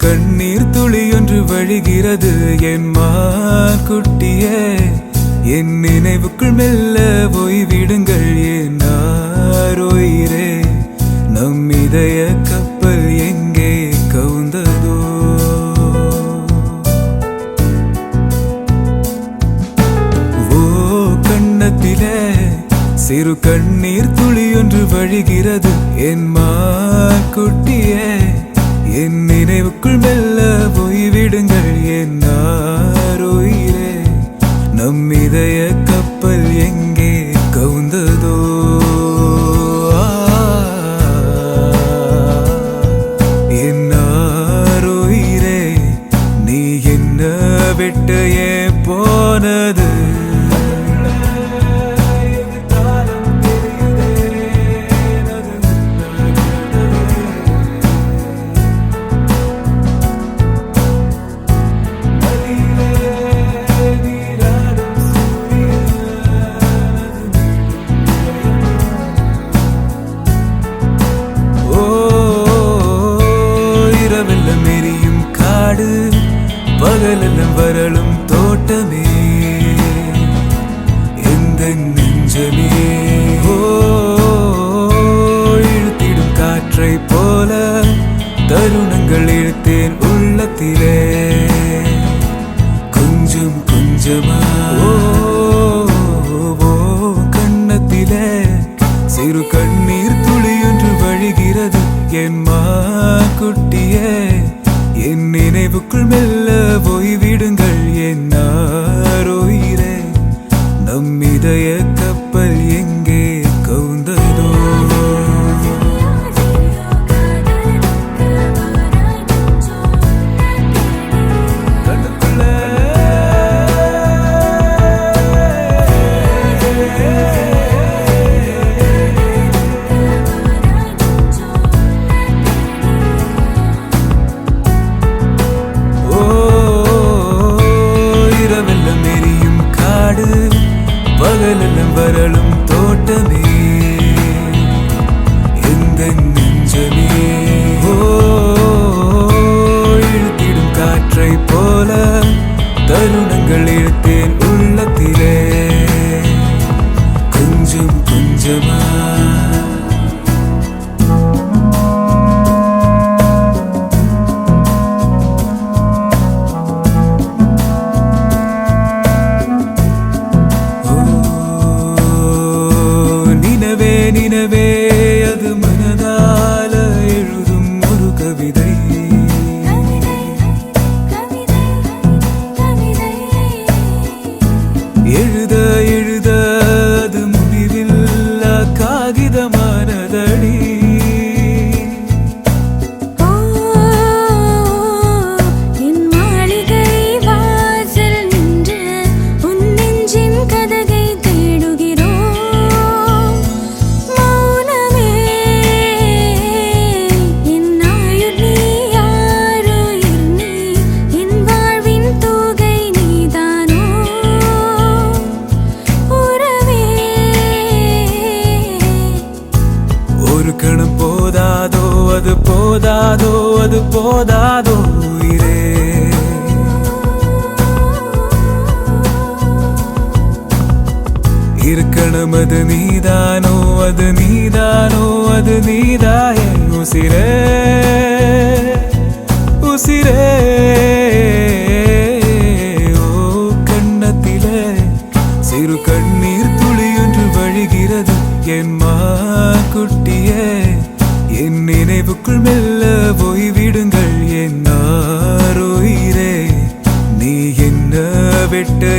கண்ணீர் துளி ஒன்று வழிகிறது என் மான் குட்டியே என் நினைவுக்குள் மெல்ல ஓய்விடுங்கள் என் ஆரோயிரே நம் இதய கப்பல் எங்கே கவுந்ததோ ஓ கண்ணத்திலே சிறு கண்ணீர் துளி ஒன்று வழிகிறது என் மான் குட்டியே என் நினைவுக்குள் மெல்ல போய்விடுங்கள் என் ஆரோயிரே நம் இதய கப்பல் எங்கே கவுந்ததோ என் ஆரோயிரே நீ என்ன விட்டு ஏன் போனது பகலெல்லாம் வரலும் தோட்டமே எந்த நெஞ்சமே ஓ இழுத்திடும் காற்றை போல தருணங்கள் இழுத்தேன் உள்ளத்திலே கொஞ்சம் கொஞ்சமா ஓ கண்ணத்திலே சிறு கண்ணீர் துளி ஒன்று வழிகிறது என் மான் குட்டியே என் நினைவுக்குள் மெல்ல போய்விடுங்கள் என் ஆரோயிரே நம் இதய கப்பல் எங்கே கவுந்ததோ பகலெல்லாம் வரலும் தோட்டமே எந்த நெஞ்சமே ஓ இழுத்திடும் காற்றை போல தருணங்கள் இழுத்தேன் உள்ளத்திலே கொஞ்சம் கொஞ்சமா நினவே அது மனதால எழுதும் ஒரு கவிதை எழுத எழுத அது முடிவில்லா காகிதமானதடி ஒரு கணம் போதாதோ அது போதாதோ அது போதாதோ உயிரே இருக்கணும் அது நீதானோ அது நீதானோ அது நீதாயே உசிரே உசிரே ஓ கண்ணத்திலே சிறு கண்ணீர் துளி ஒன்று வழிகிறது என் மான் குட்டியே என் நினைவுக்குள் மெல்ல போய்விடுங்கள் என் ஆரோயிரே நீ என்ன விட்டு